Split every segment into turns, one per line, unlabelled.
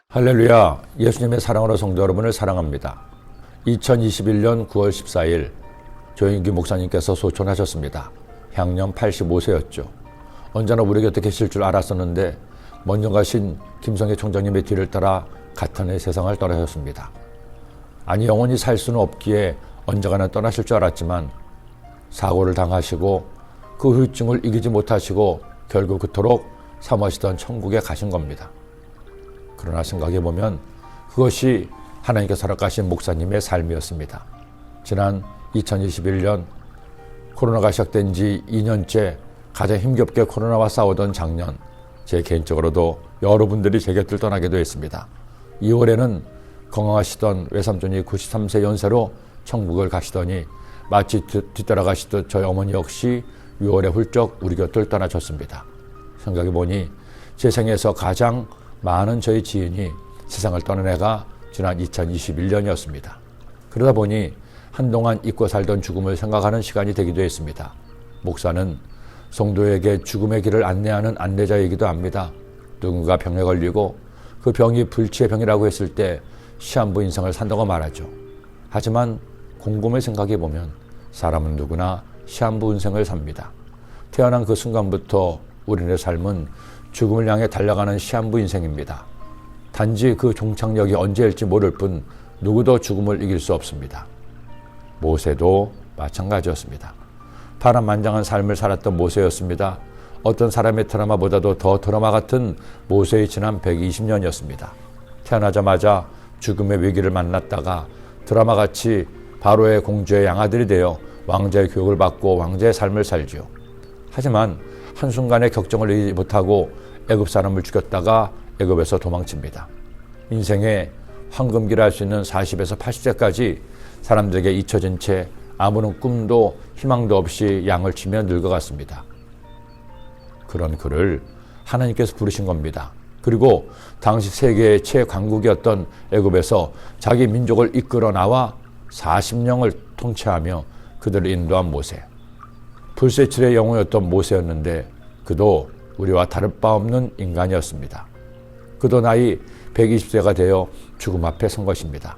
할렐루야, 예수님의 사랑으로 성도 여러분을 사랑합니다. 2021년 9월 14일 조인규 목사님께서 소천하셨습니다. 향년 85세였죠. 언제나 우리 곁에 계실 줄 알았었는데 먼저 가신 김성애 총장님의 뒤를 따라 같은 해 세상을 떠나셨습니다. 아니, 영원히 살 수는 없기에 언젠가는 떠나실 줄 알았지만 사고를 당하시고 그 후유증을 이기지 못하시고 결국 그토록 사모하시던 천국에 가신 겁니다. 그러나 생각해보면 그것이 하나님께서 허락하신 목사님의 삶이었습니다. 지난 2021년 코로나가 시작된 지 2년째 가장 힘겹게 코로나와 싸우던 작년, 제 개인적으로도 여러분들이 제 곁을 떠나기도 했습니다. 2월에는 건강하시던 외삼촌이 93세 연세로 천국을 가시더니 마치 뒤따라가시듯 저희 어머니 역시 6월에 훌쩍 우리 곁을 떠나셨습니다. 생각해보니 제 생에서 가장 많은 저희 지인이 세상을 떠난 해가 지난 2021년이었습니다. 그러다 보니 한동안 잊고 살던 죽음을 생각하는 시간이 되기도 했습니다. 목사는 성도에게 죽음의 길을 안내하는 안내자이기도 합니다. 누군가 병에 걸리고 그 병이 불치의 병이라고 했을 때 시한부 인생을 산다고 말하죠. 하지만 곰곰이 생각해보면 사람은 누구나 시한부 인생을 삽니다. 태어난 그 순간부터 우리의 삶은 죽음을 향해 달려가는 시한부 인생입니다. 단지 그 종착역이 언제일지 모를 뿐 누구도 죽음을 이길 수 없습니다. 모세도 마찬가지였습니다. 파란만장한 삶을 살았던 모세였습니다. 어떤 사람의 드라마보다도 더 드라마 같은 모세의 지난 120년이었습니다. 태어나자마자 죽음의 위기를 만났다가 드라마같이 바로의 공주의 양아들이 되어 왕자의 교육을 받고 왕자의 삶을 살지요. 하지만 한순간에 격정을 이기지 못하고 애굽 사람을 죽였다가 애굽에서 도망칩니다. 인생의 황금기를 할 수 있는 40에서 80세까지 사람들에게 잊혀진 채 아무런 꿈도 희망도 없이 양을 치며 늙어갔습니다. 그런 그를 하나님께서 부르신 겁니다. 그리고 당시 세계의 최강국이었던 애굽에서 자기 민족을 이끌어 나와 40년을 통치하며 그들을 인도한 모세. 불세출의 영웅이었던 모세였는데 그도 우리와 다를 바 없는 인간이었습니다. 그도 나이 120세가 되어 죽음 앞에 선 것입니다.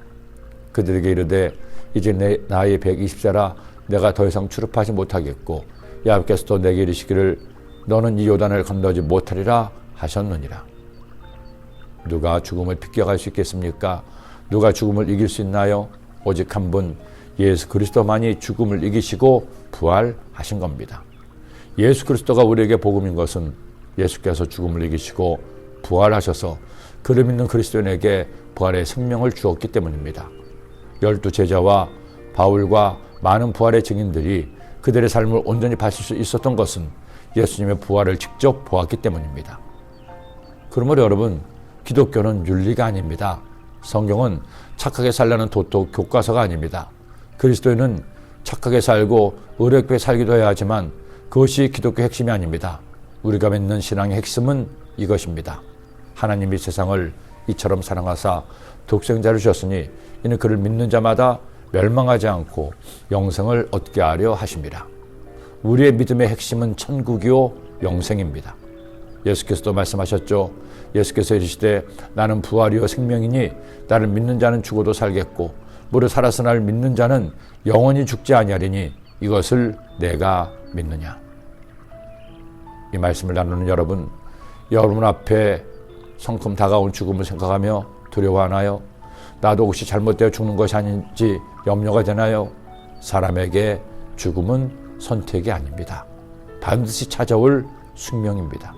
그들에게 이르되 이제 내 나이 120세라 내가 더 이상 출입하지 못하겠고 여호와께서도 내게 이르시기를 너는 이 요단을 건너지 못하리라 하셨느니라. 누가 죽음을 비껴갈 수 있겠습니까? 누가 죽음을 이길 수 있나요? 오직 한 분 예수 그리스도만이 죽음을 이기시고 부활하신 겁니다. 예수 그리스도가 우리에게 복음인 것은 예수께서 죽음을 이기시고 부활하셔서 그를 믿는 그리스도인에게 부활의 생명을 주었기 때문입니다. 12 제자와 바울과 많은 부활의 증인들이 그들의 삶을 온전히 바칠 수 있었던 것은 예수님의 부활을 직접 보았기 때문입니다. 그러므로 여러분, 기독교는 윤리가 아닙니다. 성경은 착하게 살라는 도덕 교과서가 아닙니다. 그리스도인은 착하게 살고 의롭게 살기도 해야 하지만 그것이 기독교 핵심이 아닙니다. 우리가 믿는 신앙의 핵심은 이것입니다. 하나님이 세상을 이처럼 사랑하사 독생자를 주셨으니 이는 그를 믿는 자마다 멸망하지 않고 영생을 얻게 하려 하심이라. 우리의 믿음의 핵심은 천국이요 영생입니다. 예수께서도 말씀하셨죠. 예수께서 이르시되 나는 부활이요 생명이니 나를 믿는 자는 죽어도 살겠고 무릇 살아서 나를 믿는 자는 영원히 죽지 아니하리니 이것을 내가 믿느냐. 이 말씀을 나누는 여러분 앞에 성큼 다가온 죽음을 생각하며 두려워하나요? 나도 혹시 잘못되어 죽는 것이 아닌지 염려가 되나요? 사람에게 죽음은 선택이 아닙니다. 반드시 찾아올 숙명입니다.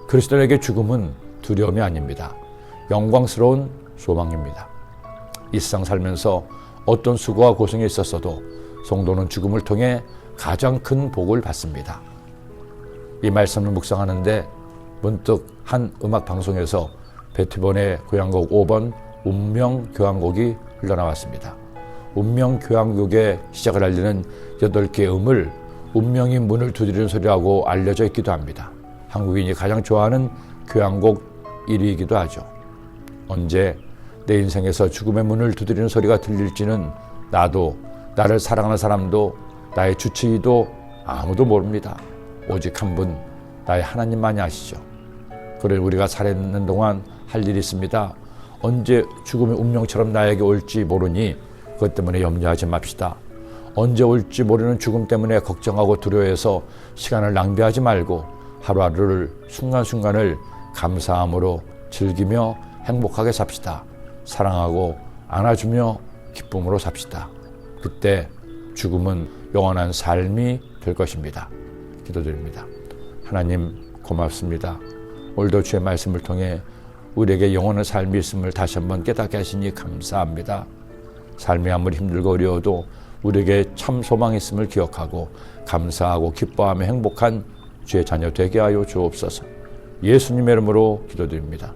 그리스도에게 죽음은 두려움이 아닙니다. 영광스러운 소망입니다. 이 세상 살면서 어떤 수고와 고생이 있었어도 성도는 죽음을 통해 가장 큰 복을 받습니다. 이 말씀을 묵상하는데 문득 한 음악 방송에서 베토벤의 교향곡 5번 운명 교향곡이 흘러나왔습니다. 운명 교향곡의 시작을 알리는 8개의 음을 운명이 문을 두드리는 소리라고 알려져 있기도 합니다. 한국인이 가장 좋아하는 교향곡 1위이기도 하죠. 언제 내 인생에서 죽음의 문을 두드리는 소리가 들릴지는 나도, 나를 사랑하는 사람도, 나의 주치의도 아무도 모릅니다. 오직 한 분, 나의 하나님만이 아시죠. 그래 우리가 살아있는 동안 할 일이 있습니다. 언제 죽음이 운명처럼 나에게 올지 모르니 그것 때문에 염려하지 맙시다. 언제 올지 모르는 죽음 때문에 걱정하고 두려워해서 시간을 낭비하지 말고 하루하루를 순간순간을 감사함으로 즐기며 행복하게 삽시다. 사랑하고 안아주며 기쁨으로 삽시다. 그때 죽음은 영원한 삶이 될 것입니다. 기도드립니다. 하나님 고맙습니다. 오늘도 주의 말씀을 통해 우리에게 영원한 삶이 있음을 다시 한번 깨닫게 하시니 감사합니다. 삶이 아무리 힘들고 어려워도 우리에게 참 소망이 있음을 기억하고 감사하고 기뻐하며 행복한 주의 자녀 되게 하여 주옵소서. 예수님의 이름으로 기도드립니다.